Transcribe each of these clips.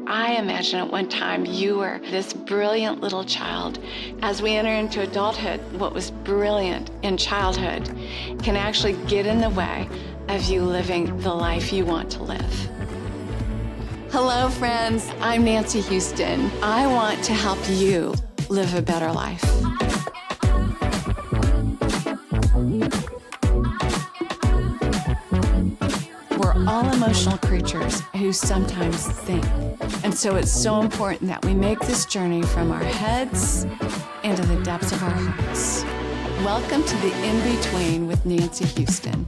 I imagine at one time you were this brilliant little child. As we enter into adulthood, what was brilliant in childhood can actually get in the way of you living the life you want to live. Hello, friends. I'm Nancy Houston. I want to help you live a better life. We're all emotional creatures who sometimes think. And so it's so important that we make this journey from our heads into the depths of our hearts. Welcome to the In-Between with Nancy Houston.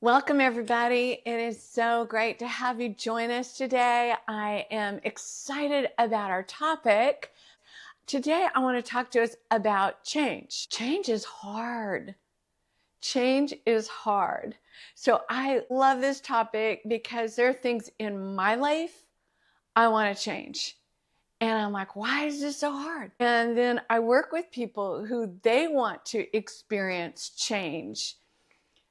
Welcome, everybody. It is so great to have you join us today. I am excited about our topic. Today, I want to talk to us about change. Change is hard. Change is hard. So I love this topic because there are things in my life I want to change. And I'm like, why is this so hard? And then I work with people who they want to experience change.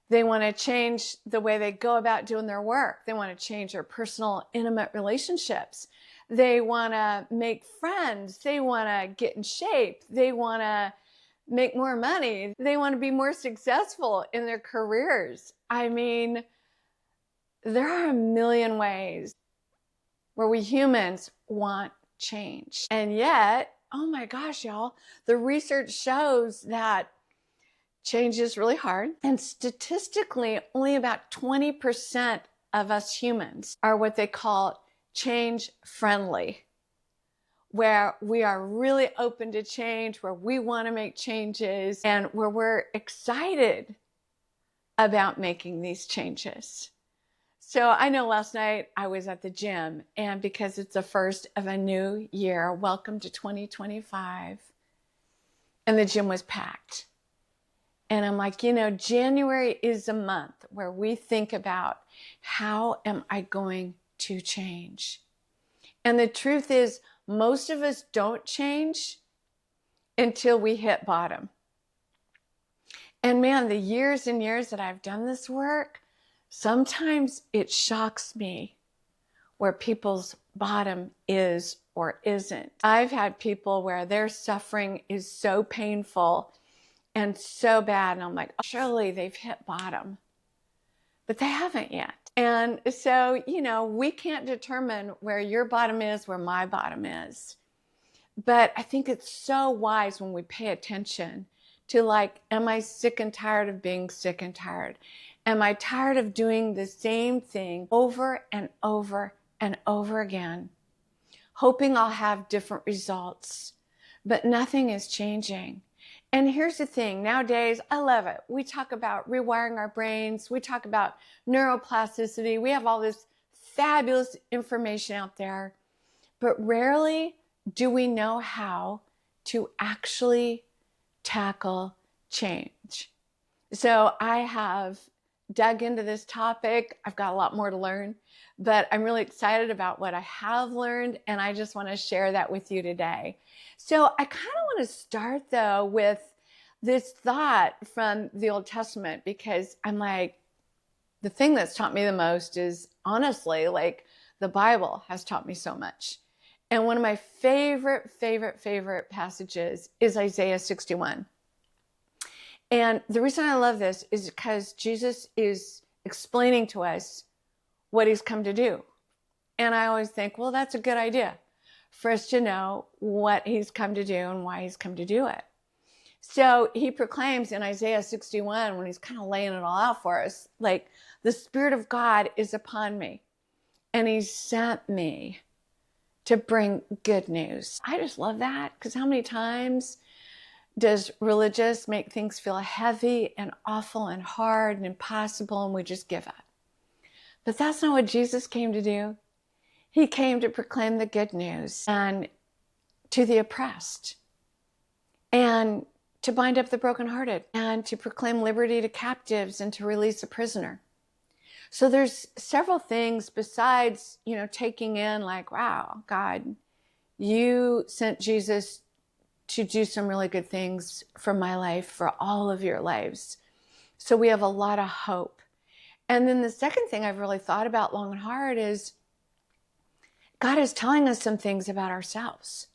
They want to change the way they go about doing their work. They want to change their personal, intimate relationships. They want to make friends. They want to get in shape. They want to make more money. They want to be more successful in their careers. I mean, there are a million ways where we humans want change. And yet, oh my gosh, y'all, the research shows that change is really hard. And statistically, only about 20% of us humans are what they call change friendly, where we are really open to change, where we want to make changes, and where we're excited about making these changes. So I know last night I was at the gym, and because it's the first of a new year, welcome to 2025, and the gym was packed. And I'm like, January is a month where we think about, how am I going to change? And the truth is, most of us don't change until we hit bottom. And man, the years and years that I've done this work, sometimes it shocks me where people's bottom is or isn't. I've had people where their suffering is so painful and so bad, and I'm like, oh, surely they've hit bottom. But they haven't yet. And so, we can't determine where your bottom is, where my bottom is. But I think it's so wise when we pay attention to am I sick and tired of being sick and tired? Am I tired of doing the same thing over and over and over again, hoping I'll have different results, but nothing is changing? And here's the thing, nowadays, I love it. We talk about rewiring our brains. We talk about neuroplasticity. We have all this fabulous information out there, but rarely do we know how to actually tackle change. So I have dug into this topic. I've got a lot more to learn, but I'm really excited about what I have learned, and I just want to share that with you today. So I kind of want to start, though, with this thought from the Old Testament, because I'm like, the thing that's taught me the most is, honestly, the Bible has taught me so much. And one of my favorite passages is Isaiah 61. And the reason I love this is because Jesus is explaining to us what he's come to do. And I always think, well, that's a good idea for us to know what he's come to do and why he's come to do it. So he proclaims in Isaiah 61, when he's kind of laying it all out for us, the Spirit of God is upon me, and he sent me to bring good news. I just love that, because how many times does religious make things feel heavy and awful and hard and impossible, and we just give up? But that's not what Jesus came to do. He came to proclaim the good news and to the oppressed, and to bind up the brokenhearted, and to proclaim liberty to captives and to release a prisoner. So there's several things besides, taking in wow, God, you sent Jesus to do some really good things for my life, for all of your lives. So we have a lot of hope. And then the second thing I've really thought about long and hard is God is telling us some things about ourselves.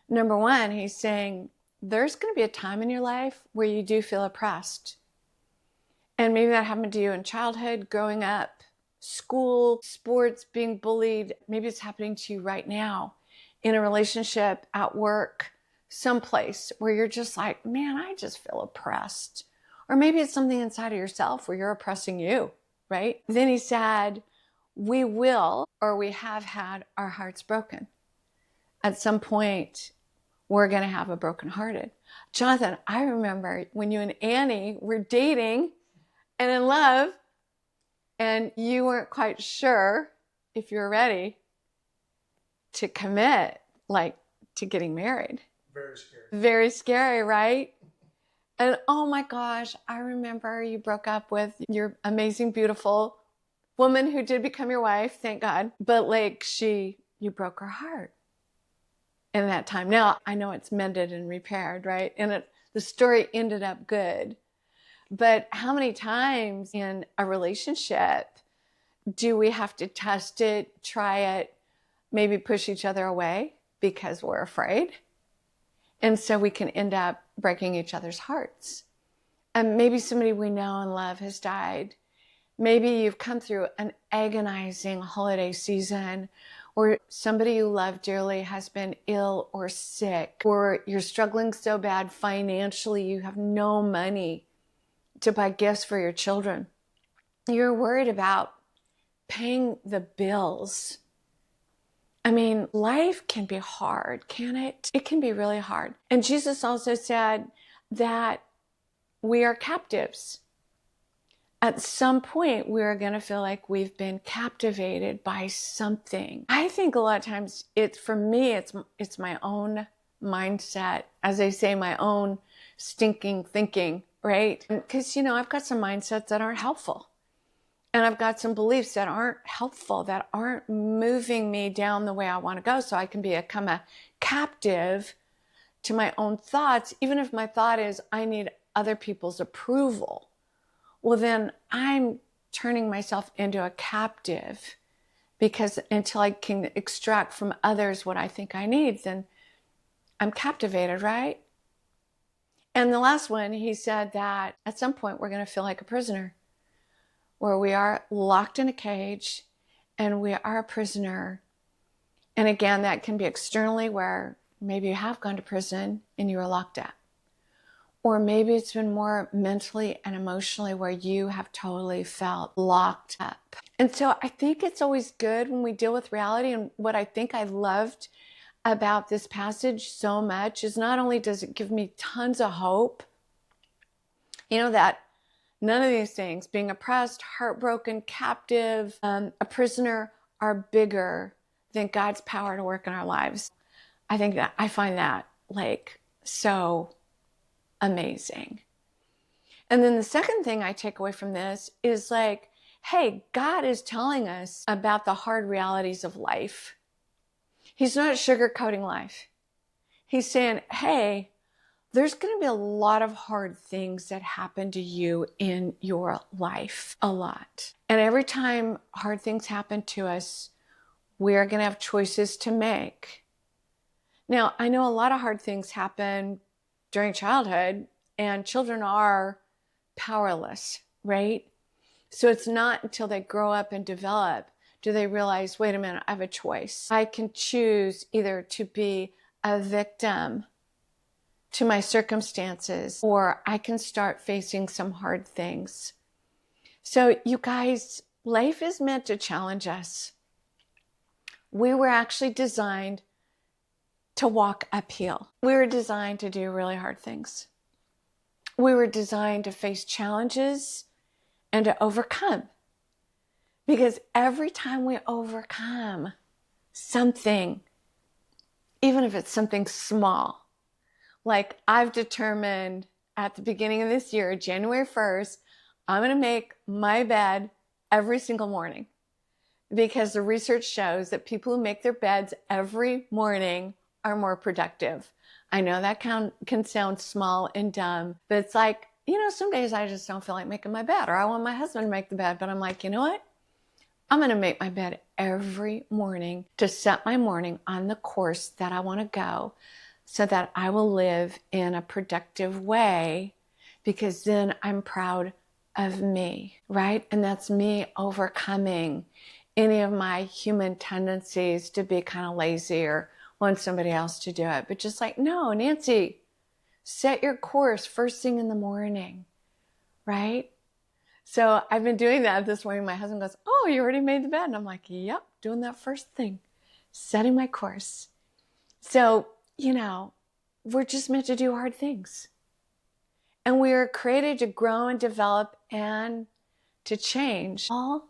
Number one, he's saying there's going to be a time in your life where you do feel oppressed. And maybe that happened to you in childhood, growing up, school, sports, being bullied. Maybe it's happening to you right now in a relationship, at work, someplace where you're just like, man, I just feel oppressed. Or maybe it's something inside of yourself where you're oppressing you, right? Then he said, we will, or we have had our hearts broken. At some point, we're going to have a brokenhearted. Jonathan, I remember when you and Annie were dating and in love, and you weren't quite sure if you were ready to commit, like to getting married. Very scary. Very scary, right? And oh my gosh, I remember you broke up with your amazing, beautiful woman who did become your wife, thank God. But like you broke her heart in that time. Now, I know it's mended and repaired, right? And the story ended up good. But how many times in a relationship do we have to test it, try it, maybe push each other away because we're afraid? And so we can end up breaking each other's hearts. And maybe somebody we know and love has died. Maybe you've come through an agonizing holiday season, or somebody you love dearly has been ill or sick, or you're struggling so bad financially you have no money to buy gifts for your children. You're worried about paying the bills. I mean, life can be hard, can it? It can be really hard. And Jesus also said that we are captives. At some point, we're going to feel like we've been captivated by something. I think a lot of times for me, it's my own mindset, as they say, my own stinking thinking, right? Because, I've got some mindsets that aren't helpful. And I've got some beliefs that aren't helpful, that aren't moving me down the way I want to go. So I can become a captive to my own thoughts, even if my thought is, I need other people's approval. Well, then I'm turning myself into a captive, because until I can extract from others what I think I need, then I'm captivated, right? And the last one, he said that at some point we're going to feel like a prisoner, where we are locked in a cage and we are a prisoner. And again, that can be externally, where maybe you have gone to prison and you were locked up. Or maybe it's been more mentally and emotionally, where you have totally felt locked up. And so I think it's always good when we deal with reality. And what I think I loved about this passage so much is not only does it give me tons of hope, that none of these things, being oppressed, heartbroken, captive, a prisoner, are bigger than God's power to work in our lives. I find that so amazing. And then the second thing I take away from this is hey, God is telling us about the hard realities of life. He's not sugarcoating life. He's saying, hey, there's going to be a lot of hard things that happen to you in your life, a lot. And every time hard things happen to us, we are going to have choices to make. Now, I know a lot of hard things happen during childhood, and children are powerless, right? So it's not until they grow up and develop do they realize, wait a minute, I have a choice. I can choose either to be a victim to my circumstances, or I can start facing some hard things. So you guys, life is meant to challenge us. We were actually designed to walk uphill. We were designed to do really hard things. We were designed to face challenges and to overcome. Because every time we overcome something, even if it's something small, like I've determined at the beginning of this year, January 1st, I'm going to make my bed every single morning, because the research shows that people who make their beds every morning are more productive. I know that can sound small and dumb, but it's like some days I just don't feel like making my bed, or I want my husband to make the bed, but I'm like, you know what? I'm going to make my bed every morning to set my morning on the course that I want to go so that I will live in a productive way, because then I'm proud of me, right? And that's me overcoming any of my human tendencies to be kind of lazy or want somebody else to do it. But just like, no, Nancy, set your course first thing in the morning, right? So I've been doing that this morning. My husband goes, oh, you already made the bed. And I'm like, yep, doing that first thing, setting my course. So, we're just meant to do hard things. And we are created to grow and develop and to change all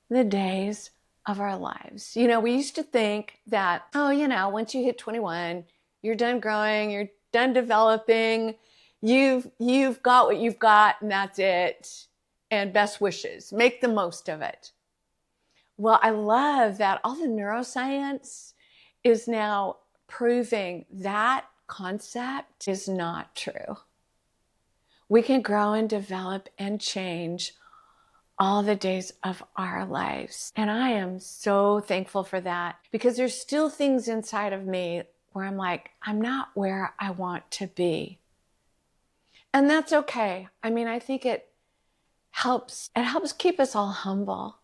the days of our lives. We used to think that, once you hit 21, you're done growing, you're done developing, you've got what you've got, and that's it. And best wishes, make the most of it. Well, I love that all the neuroscience is now proving that concept is not true. We can grow and develop and change all the days of our lives. And I am so thankful for that, because there's still things inside of me where I'm like, I'm not where I want to be. And that's okay. I think it helps keep us all humble,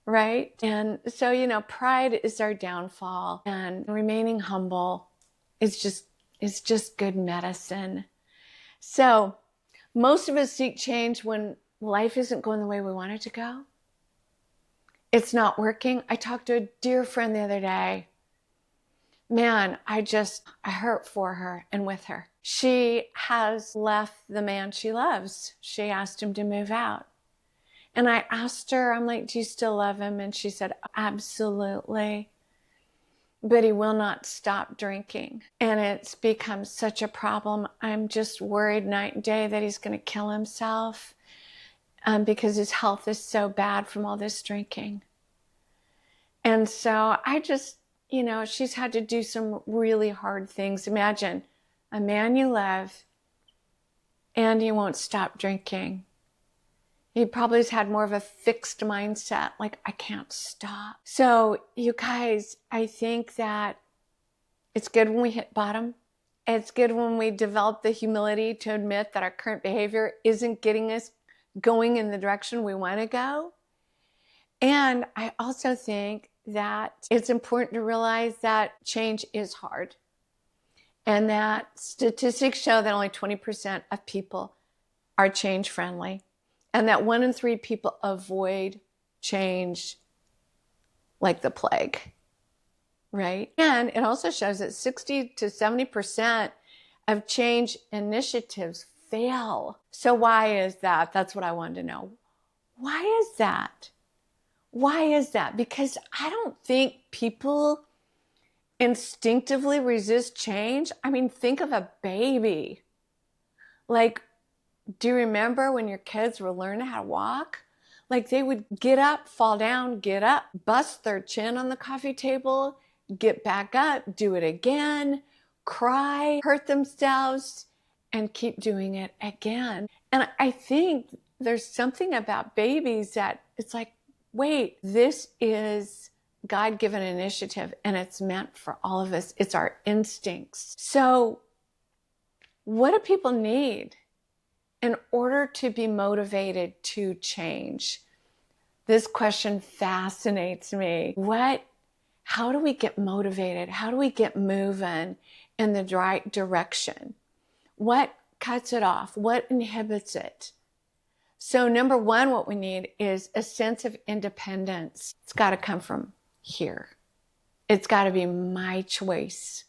right? And so, pride is our downfall, and remaining humble is just good medicine. So most of us seek change when life isn't going the way we want it to go. It's not working. I talked to a dear friend the other day. Man, I hurt for her and with her. She has left the man she loves. She asked him to move out. And I asked her, I'm like, do you still love him? And she said, absolutely. But he will not stop drinking. And it's become such a problem. I'm just worried night and day that he's going to kill himself because his health is so bad from all this drinking. And so I just, she's had to do some really hard things. Imagine a man you love and he won't stop drinking. He probably has had more of a fixed mindset, like, I can't stop. So you guys, I think that it's good when we hit bottom. It's good when we develop the humility to admit that our current behavior isn't getting us going in the direction we want to go. And I also think that it's important to realize that change is hard, and that statistics show that only 20% of people are change friendly, and that 1 in 3 people avoid change like the plague, right? And it also shows that 60 to 70% of change initiatives fail. So why is that? That's what I wanted to know. Why is that? Why is that? Because I don't think people instinctively resist change. Think of a baby. Like, do you remember when your kids were learning how to walk? Like, they would get up, fall down, get up, bust their chin on the coffee table, get back up, do it again, cry, hurt themselves, and keep doing it again. And I think there's something about babies that it's like, wait, this is God-given initiative, and it's meant for all of us. It's our instincts. So what do people need in order to be motivated to change? This question fascinates me. How do we get motivated? How do we get moving in the right direction? What cuts it off? What inhibits it? So number one, what we need is a sense of independence. It's got to come from here. It's got to be my choice.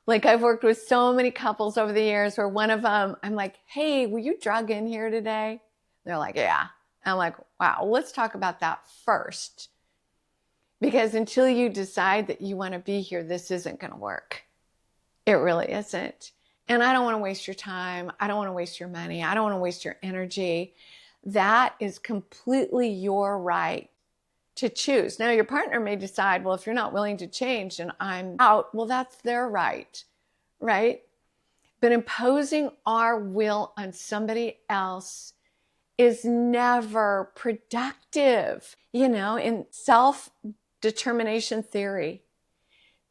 Like, I've worked with so many couples over the years where one of them, I'm like, hey, will you drug in here today? They're like, yeah. I'm like, wow, let's talk about that first. Because until you decide that you want to be here, this isn't going to work. It really isn't. And I don't want to waste your time. I don't want to waste your money. I don't want to waste your energy. That is completely your right to choose. Now, your partner may decide, well, if you're not willing to change and I'm out, well, that's their right, right? But imposing our will on somebody else is never productive. In self-determination theory,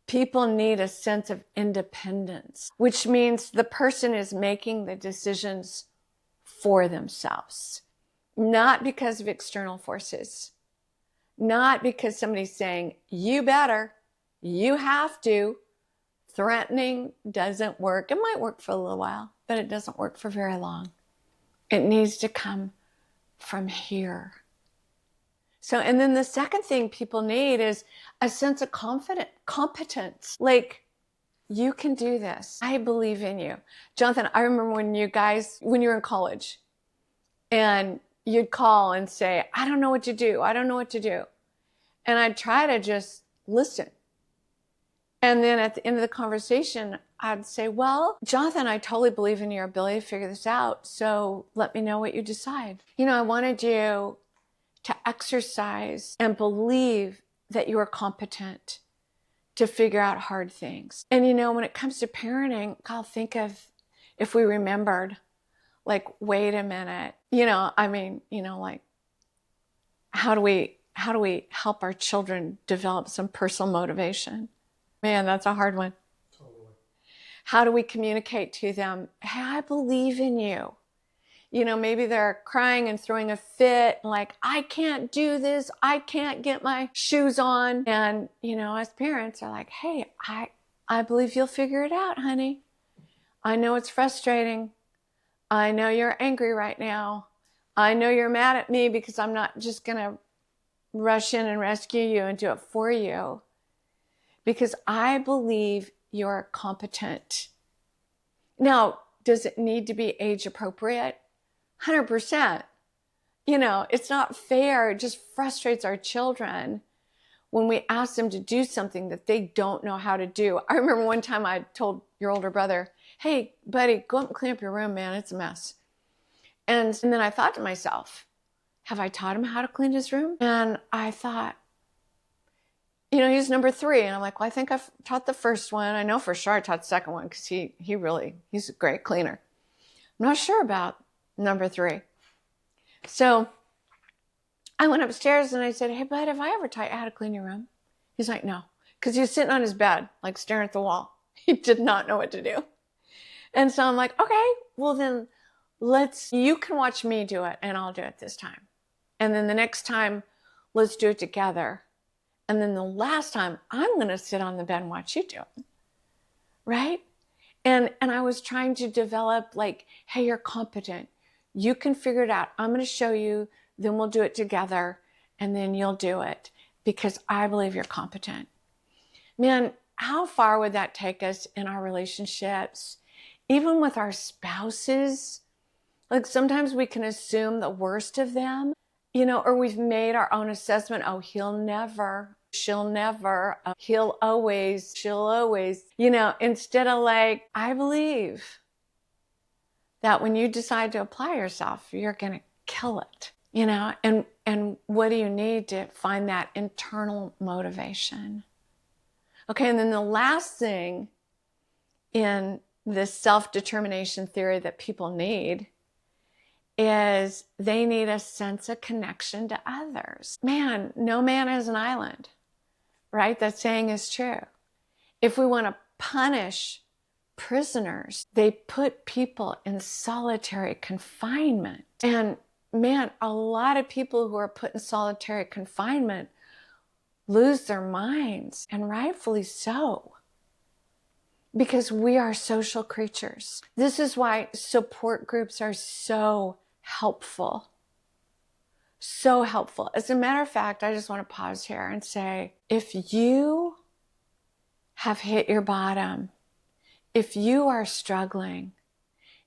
people need a sense of independence, which means the person is making the decisions for themselves, not because of external forces, not because somebody's saying, you better, you have to. Threatening doesn't work. It might work for a little while, but it doesn't work for very long. It needs to come from here. So, and then the second thing people need is a sense of competence. Like, you can do this. I believe in you. Jonathan, I remember when you were in college and you'd call and say, I don't know what to do. I don't know what to do. And I'd try to just listen. And then at the end of the conversation, I'd say, well, Jonathan, I totally believe in your ability to figure this out. So let me know what you decide. I wanted you to exercise and believe that you are competent to figure out hard things. And when it comes to parenting, I'll think of if we remembered, like, wait a minute, like, how do we help our children develop some personal motivation? Man, that's a hard one. Totally. How do we communicate to them, hey, I believe in you? Maybe they're crying and throwing a fit, like, I can't do this. I can't get my shoes on. And, as parents are like, hey, I believe you'll figure it out, honey. I know it's frustrating. I know you're angry right now. I know you're mad at me because I'm not just going to rush in and rescue you and do it for you. Because I believe you're competent. Now, does it need to be age appropriate? 100%. It's not fair. It just frustrates our children when we ask them to do something that they don't know how to do. I remember one time I told your older brother, hey, buddy, go up and clean up your room, man. It's a mess. And then I thought to myself, have I taught him how to clean his room? And I thought, he's number 3. And I'm like, well, I think I've taught the first one. I know for sure I taught the second one because he's a great cleaner. I'm not sure about number 3. So I went upstairs and I said, hey, bud, have I ever taught you how to clean your room? He's like, no. Because he was sitting on his bed, like staring at the wall. He did not know what to do. And so I'm like, okay, well then you can watch me do it and I'll do it this time. And then the next time, let's do it together. And then the last time, I'm going to sit on the bed and watch you do it. Right? And I was trying to develop, like, hey, you're competent. You can figure it out. I'm going to show you, then we'll do it together, and then you'll do it because I believe you're competent. Man, how far would that take us in our relationships? Even with our spouses? Like, sometimes we can assume the worst of them, or we've made our own assessment. Oh, he'll never, she'll never, he'll always, she'll always, instead of like, I believe that when you decide to apply yourself, you're going to kill it, and what do you need to find that internal motivation? Okay. And then the last thing in this self-determination theory that people need is they need a sense of connection to others. Man, no man is an island, right? That saying is true. If we want to punish prisoners, they put people in solitary confinement. And man, a lot of people who are put in solitary confinement lose their minds, and rightfully so, because we are social creatures. This is why support groups are so helpful. So helpful. As a matter of fact, I just want to pause here and say, if you have hit your bottom, if you are struggling,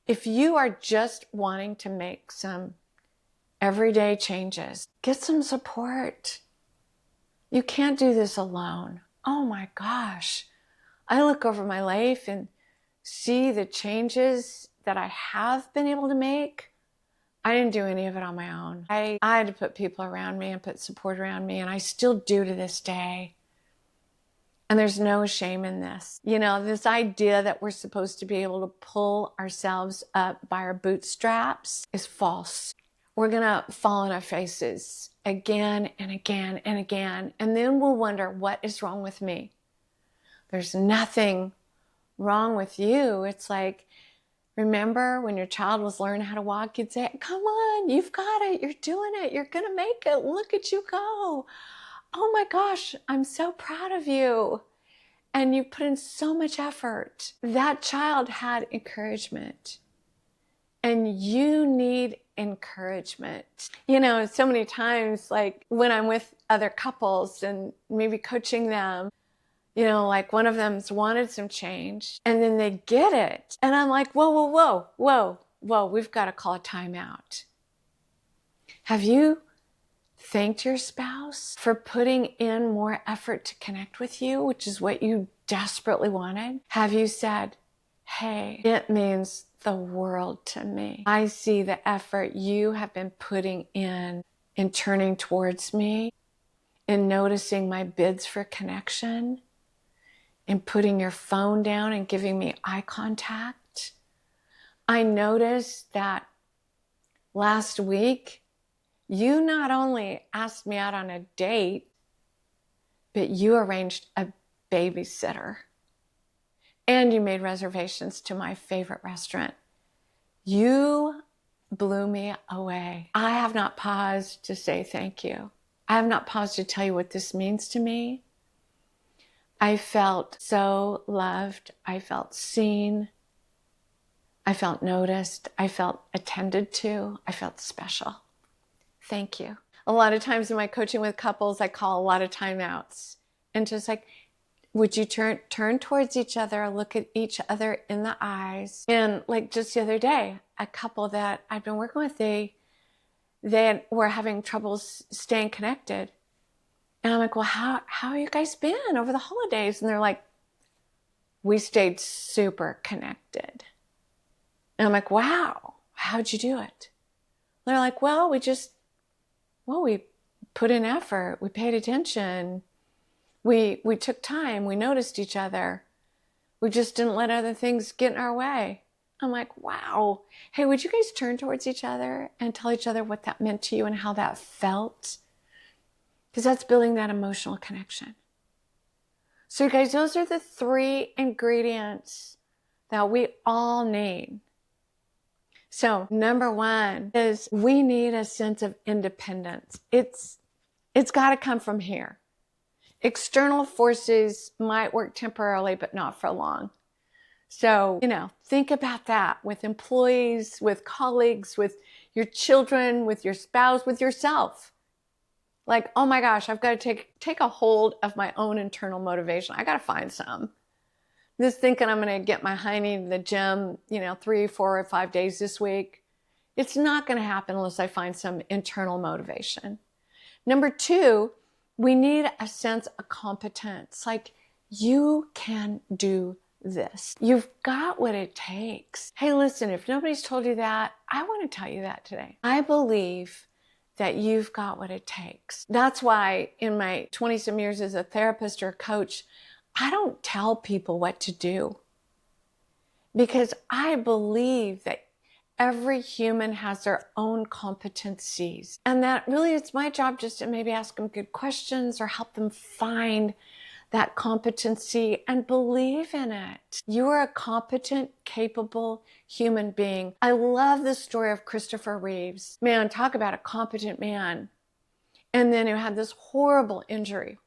if you are just wanting to make some everyday changes, get some support. You can't do this alone. Oh my gosh. I look over my life and see the changes that I have been able to make. I didn't do any of it on my own. I had to put people around me and put support around me, and I still do to this day. And there's no shame in this. You know, this idea that we're supposed to be able to pull ourselves up by our bootstraps is false. We're going to fall on our faces again and again and again. And then we'll wonder, what is wrong with me? There's nothing wrong with you. It's like, remember when your child was learning how to walk, you'd say, come on, you've got it. You're doing it. You're going to make it. Look at you go. Oh my gosh, I'm so proud of you. And you put in so much effort. That child had encouragement. And you need encouragement. You know, so many times, like when I'm with other couples and maybe coaching them, you know, like one of them's wanted some change and then they get it. And I'm like, whoa, whoa, whoa, whoa, whoa, we've got to call a timeout. Have you thanked your spouse for putting in more effort to connect with you, which is what you desperately wanted? Have you said, hey, it means the world to me. I see the effort you have been putting in turning towards me, in noticing my bids for connection, in putting your phone down and giving me eye contact. I noticed that last week, you not only asked me out on a date, but you arranged a babysitter. And you made reservations to my favorite restaurant. You blew me away. I have not paused to say thank you. I have not paused to tell you what this means to me. I felt so loved. I felt seen. I felt noticed. I felt attended to. I felt special. Thank you. A lot of times in my coaching with couples, I call a lot of timeouts. And just like, would you turn towards each other, look at each other in the eyes? And like just the other day, a couple that I've been working with, they were having trouble staying connected. And I'm like, well, how have you guys been over the holidays? And they're like, we stayed super connected. And I'm like, wow, how'd you do it? And they're like, well, we put in effort. We paid attention. We took time. We noticed each other. We just didn't let other things get in our way. I'm like, wow. Hey, would you guys turn towards each other and tell each other what that meant to you and how that felt? Because that's building that emotional connection. So you guys, those are the 3 ingredients that we all need. So number 1 is we need a sense of independence. It's got to come from here. External forces might work temporarily, but not for long. So, you know, think about that with employees, with colleagues, with your children, with your spouse, with yourself. Like, oh my gosh, I've got to take a hold of my own internal motivation. I got to find some. Just thinking I'm going to get my hiney to the gym, 3, 4, or 5 days this week. It's not going to happen unless I find some internal motivation. Number 2, we need a sense of competence. Like, you can do this. You've got what it takes. Hey, listen, if nobody's told you that, I want to tell you that today. I believe that you've got what it takes. That's why in my 20-some years as a therapist or a coach, I don't tell people what to do. Because I believe that every human has their own competencies. And that really it's my job just to maybe ask them good questions or help them find that competency and believe in it. You are a competent, capable human being. I love the story of Christopher Reeves. Man, talk about a competent man. And then who had this horrible injury,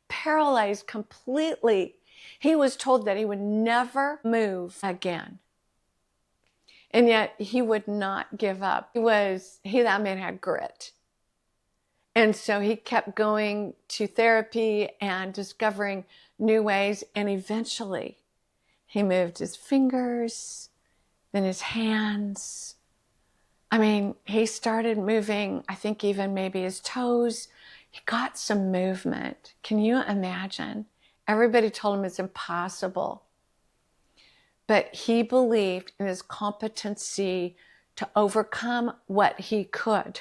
paralyzed completely. He was told that he would never move again. And yet he would not give up. That man had grit. And so he kept going to therapy and discovering new ways. And eventually he moved his fingers, then his hands. I mean, he started moving, I think even maybe his toes. He got some movement. Can you imagine? Everybody told him it's impossible. But he believed in his competency to overcome what he could.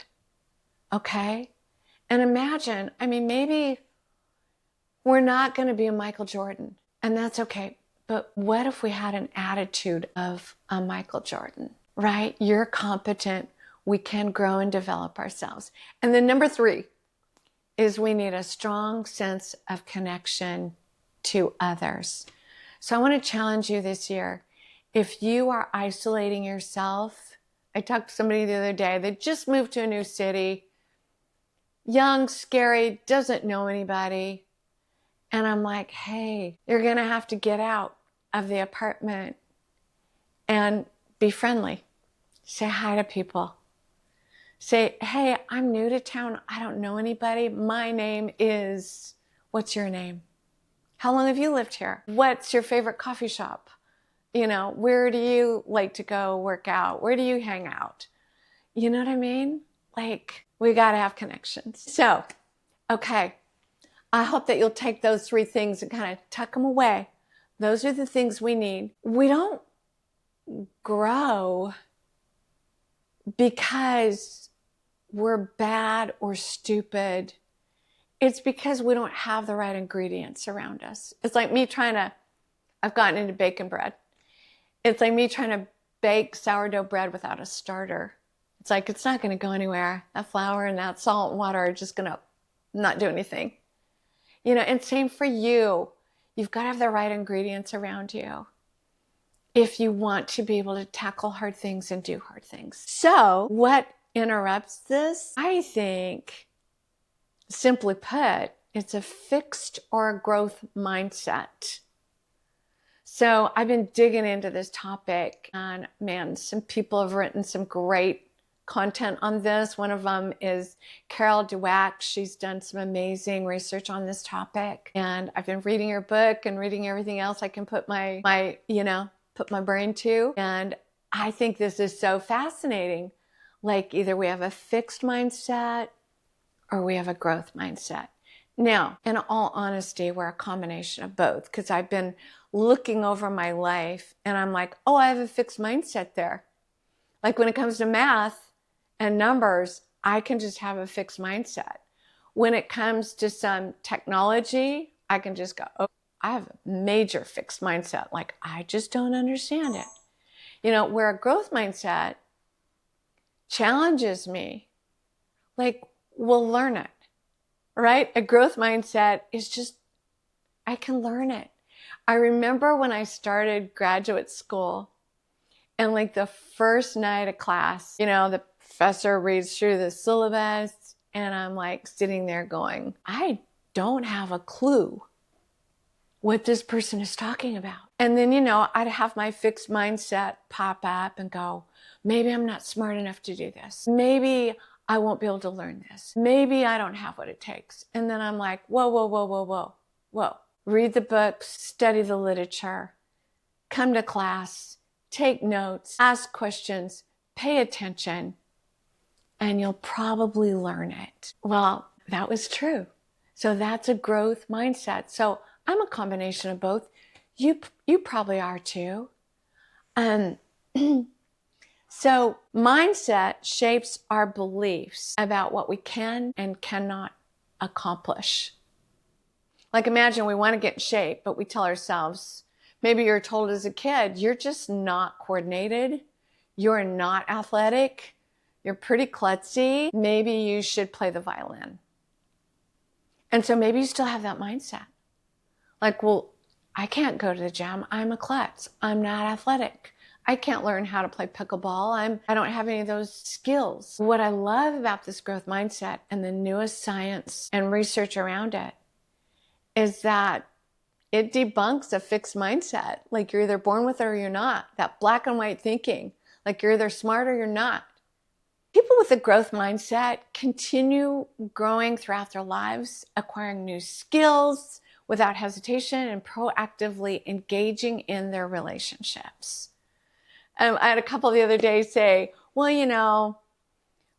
Okay? And imagine, maybe We're not going to be a Michael Jordan, and that's okay. But what if we had an attitude of a Michael Jordan, right? You're competent. We can grow and develop ourselves. And then number 3 is we need a strong sense of connection to others. So I want to challenge you this year. If you are isolating yourself, I talked to somebody the other day, they just moved to a new city, young, scary, doesn't know anybody. And I'm like, hey, you're going to have to get out of the apartment and be friendly. Say hi to people. Say, hey, I'm new to town. I don't know anybody. My name is, what's your name? How long have you lived here? What's your favorite coffee shop? You know, where do you like to go work out? Where do you hang out? You know what I mean? Like, we got to have connections. So, okay. I hope that you'll take those 3 things and kind of tuck them away. Those are the things we need. We don't grow because we're bad or stupid. It's because we don't have the right ingredients around us. It's like me I've gotten into bacon bread. It's like me trying to bake sourdough bread without a starter. It's like, it's not going to go anywhere. That flour and that salt and water are just going to not do anything. You know, and same for you. You've got to have the right ingredients around you if you want to be able to tackle hard things and do hard things. So what interrupts this? I think, simply put, it's a fixed or a growth mindset. So I've been digging into this topic, and man, some people have written some great content on this. One of them is Carol Dweck. She's done some amazing research on this topic. And I've been reading her book and reading everything else I can put my brain to. And I think this is so fascinating. Like, either we have a fixed mindset or we have a growth mindset. Now, in all honesty, we're a combination of both, because I've been looking over my life and I'm like, oh, I have a fixed mindset there. Like, when it comes to math and numbers, I can just have a fixed mindset. When it comes to some technology, I can just go, oh, I have a major fixed mindset. Like, I just don't understand it. You know, where a growth mindset challenges me, like, we'll learn it, right? A growth mindset is just, I can learn it. I remember when I started graduate school, and like the first night of class, you know, the professor reads through the syllabus and I'm like sitting there going, I don't have a clue what this person is talking about. And then, you know, I'd have my fixed mindset pop up and go, maybe I'm not smart enough to do this. Maybe I won't be able to learn this. Maybe I don't have what it takes. And then I'm like, whoa, whoa, whoa, whoa, whoa, whoa. Read the books, study the literature, come to class, take notes, ask questions, pay attention, and you'll probably learn it. Well, that was true. So that's a growth mindset. So I'm a combination of both. You probably are too. So mindset shapes our beliefs about what we can and cannot accomplish. Like, imagine we want to get in shape, but we tell ourselves, maybe you're told as a kid, you're just not coordinated. You're not athletic. You're pretty klutzy. Maybe you should play the violin. And so maybe you still have that mindset. Like, well, I can't go to the gym. I'm a klutz. I'm not athletic. I can't learn how to play pickleball. I don't have any of those skills. What I love about this growth mindset and the newest science and research around it is that it debunks a fixed mindset. Like, you're either born with it or you're not. That black and white thinking. Like, you're either smart or you're not. People with a growth mindset continue growing throughout their lives, acquiring new skills without hesitation and proactively engaging in their relationships. I had a couple the other day say, well, you know,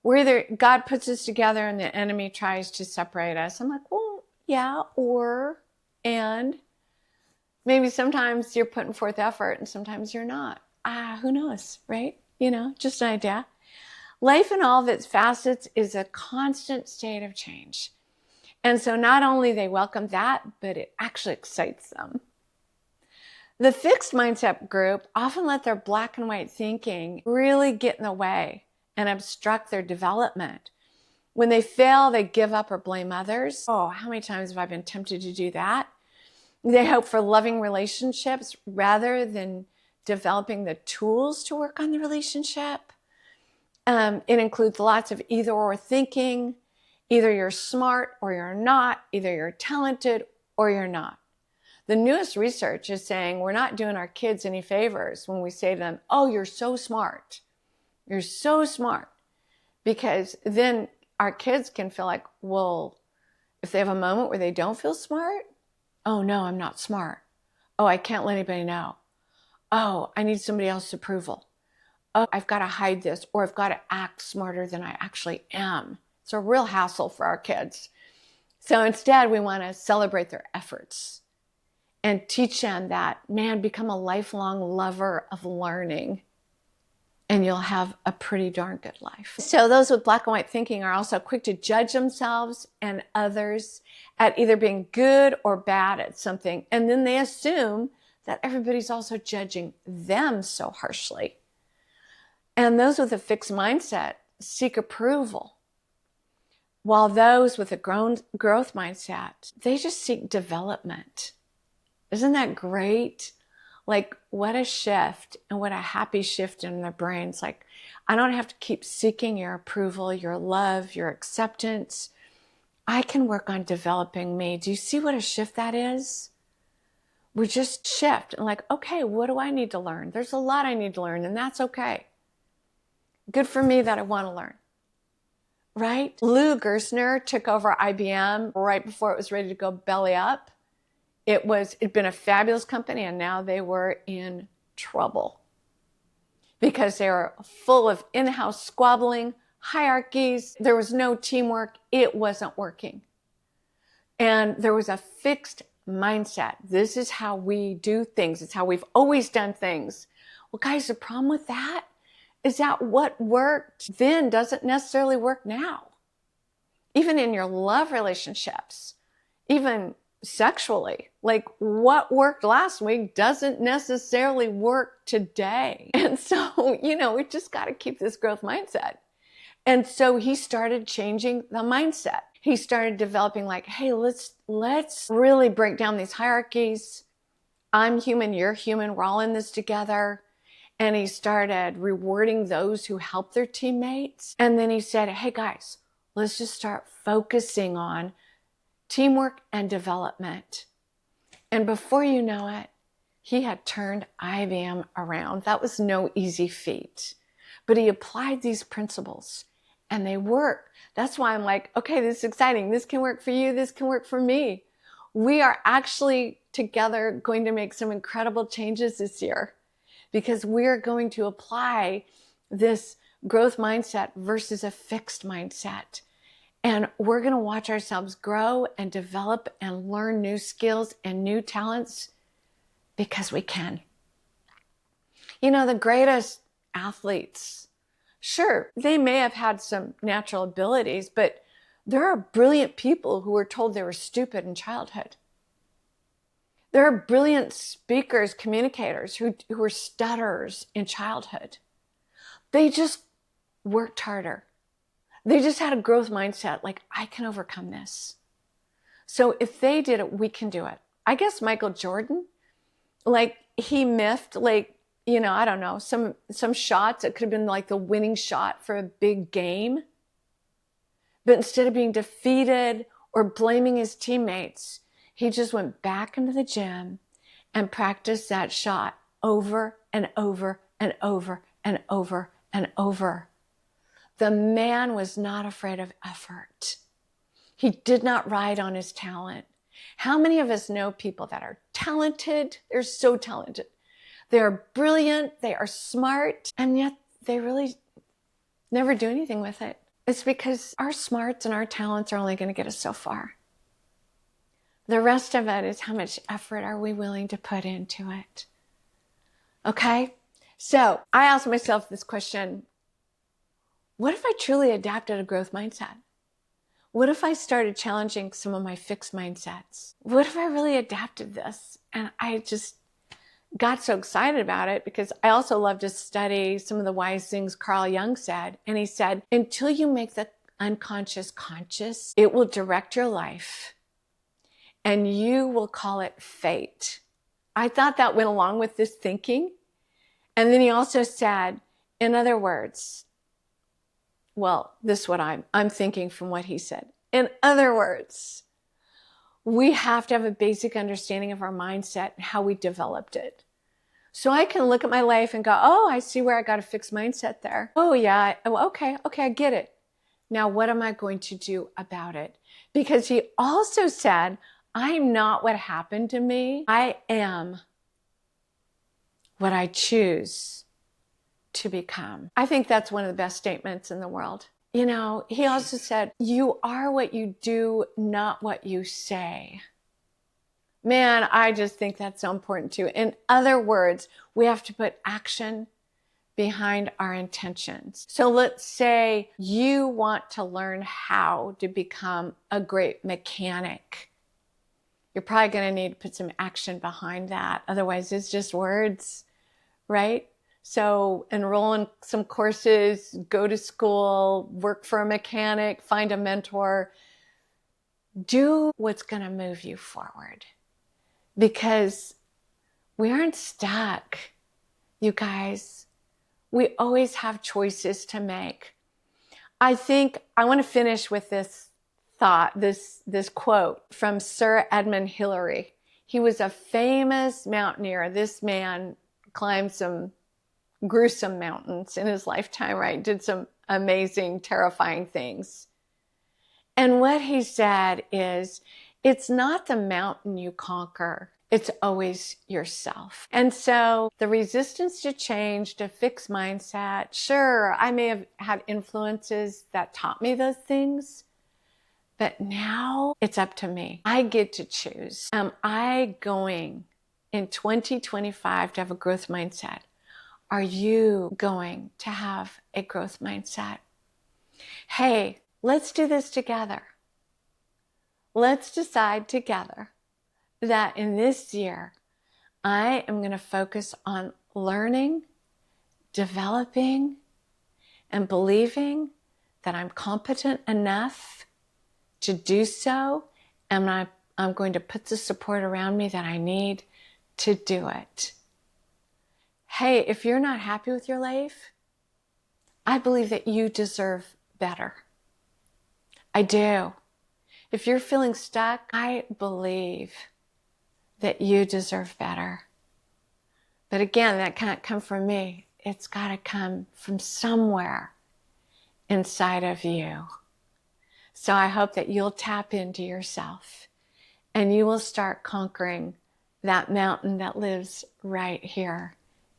we're either, God puts us together and the enemy tries to separate us. I'm like, well, yeah, and maybe sometimes you're putting forth effort and sometimes you're not. Who knows, right? You know, just an idea. Life in all of its facets is a constant state of change. And so not only they welcome that, but it actually excites them. The fixed mindset group often let their black and white thinking really get in the way and obstruct their development. When they fail, they give up or blame others. Oh, how many times have I been tempted to do that? They hope for loving relationships rather than developing the tools to work on the relationship. It includes lots of either or thinking. Either you're smart or you're not. Either you're talented or you're not. The newest research is saying we're not doing our kids any favors when we say to them, oh, you're so smart. You're so smart. Because then our kids can feel like, well, if they have a moment where they don't feel smart, oh, no, I'm not smart. Oh, I can't let anybody know. Oh, I need somebody else's approval. Oh, I've got to hide this, or I've got to act smarter than I actually am. It's a real hassle for our kids. So instead, we want to celebrate their efforts and teach them that, man, become a lifelong lover of learning, and you'll have a pretty darn good life. So those with black and white thinking are also quick to judge themselves and others at either being good or bad at something. And then they assume that everybody's also judging them so harshly. And those with a fixed mindset seek approval, while those with a growth mindset, they just seek development. Isn't that great? Like, what a shift, and what a happy shift in their brains. Like, I don't have to keep seeking your approval, your love, your acceptance. I can work on developing me. Do you see what a shift that is? We just shift and like, okay, what do I need to learn? There's a lot I need to learn, and that's okay. Good for me that I want to learn, right? Lou Gerstner took over IBM right before it was ready to go belly up. It'd been a fabulous company, and now they were in trouble because they were full of in-house squabbling, hierarchies. There was no teamwork. It wasn't working. And there was a fixed mindset. This is how we do things. It's how we've always done things. Well, guys, the problem with that is that what worked then doesn't necessarily work now. Even in your love relationships, even sexually, like what worked last week doesn't necessarily work today. And so, we just got to keep this growth mindset. And so he started changing the mindset. He started developing like, hey, let's really break down these hierarchies. I'm human, you're human, we're all in this together. And he started rewarding those who help their teammates. And then he said, hey guys, let's just start focusing on teamwork and development. And before you know it, he had turned IBM around. That was no easy feat. But he applied these principles and they work. That's why I'm like, okay, this is exciting. This can work for you. This can work for me. We are actually together going to make some incredible changes this year because we're going to apply this growth mindset versus a fixed mindset. And we're going to watch ourselves grow and develop and learn new skills and new talents because we can. The greatest athletes, sure, they may have had some natural abilities, but there are brilliant people who were told they were stupid in childhood. There are brilliant speakers, communicators who were stutterers in childhood. They just worked harder. They just had a growth mindset, like, I can overcome this. So if they did it, we can do it. I guess Michael Jordan, like, he miffed, like, I don't know, some shots. It could have been like the winning shot for a big game. But instead of being defeated or blaming his teammates, he just went back into the gym and practiced that shot over and over and over and over and over. The man was not afraid of effort. He did not ride on his talent. How many of us know people that are talented? They're so talented. They're brilliant. They are smart. And yet they really never do anything with it. It's because our smarts and our talents are only going to get us so far. The rest of it is how much effort are we willing to put into it. Okay? So I asked myself this question. What if I truly adapted a growth mindset? What if I started challenging some of my fixed mindsets? What if I really adapted this? And I just got so excited about it because I also love to study some of the wise things Carl Jung said. And he said, until you make the unconscious conscious, it will direct your life and you will call it fate. I thought that went along with this thinking. And then he also said, in other words, well, this is what I'm thinking from what he said. In other words, we have to have a basic understanding of our mindset and how we developed it. So I can look at my life and go, oh, I see where I got a fixed mindset there. Oh yeah, okay, I get it. Now what am I going to do about it? Because he also said, I'm not what happened to me. I am what I choose to become. I think that's one of the best statements in the world. You know, he also said, you are what you do, not what you say. Man, I just think that's so important too. In other words, we have to put action behind our intentions. So let's say you want to learn how to become a great mechanic. You're probably going to need to put some action behind that. Otherwise, it's just words, right? So enroll in some courses, go to school, work for a mechanic, find a mentor. Do what's going to move you forward. Because we aren't stuck, you guys. We always have choices to make. I think I want to finish with this thought, this quote from Sir Edmund Hillary. He was a famous mountaineer. This man climbed some gruesome mountains in his lifetime, right? Did some amazing, terrifying things. And what he said is, it's not the mountain you conquer, it's always yourself. And so the resistance to change, to fixed mindset, sure, I may have had influences that taught me those things, but now it's up to me. I get to choose. Am I going in 2025 to have a growth mindset? Are you going to have a growth mindset? Hey, let's do this together. Let's decide together that in this year, I am going to focus on learning, developing, and believing that I'm competent enough to do so, and I'm going to put the support around me that I need to do it. Hey, if you're not happy with your life, I believe that you deserve better. I do. If you're feeling stuck, I believe that you deserve better. But again, that can't come from me. It's got to come from somewhere inside of you. So I hope that you'll tap into yourself and you will start conquering that mountain that lives right here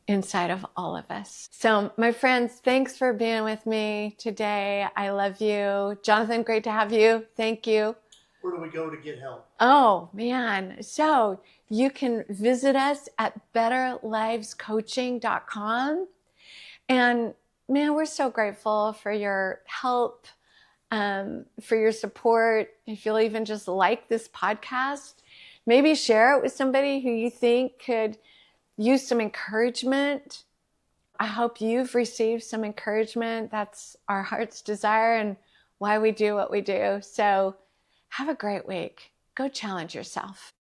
inside of all of us. So my friends, thanks for being with me today. I love you. Jonathan, great to have you. Thank you. Where do we go to get help? Oh man. So you can visit us at betterlivescoaching.com. And man, we're so grateful for your help, for your support. If you'll even just like this podcast, maybe share it with somebody who you think could use some encouragement. I hope you've received some encouragement. That's our heart's desire and why we do what we do. So have a great week. Go challenge yourself.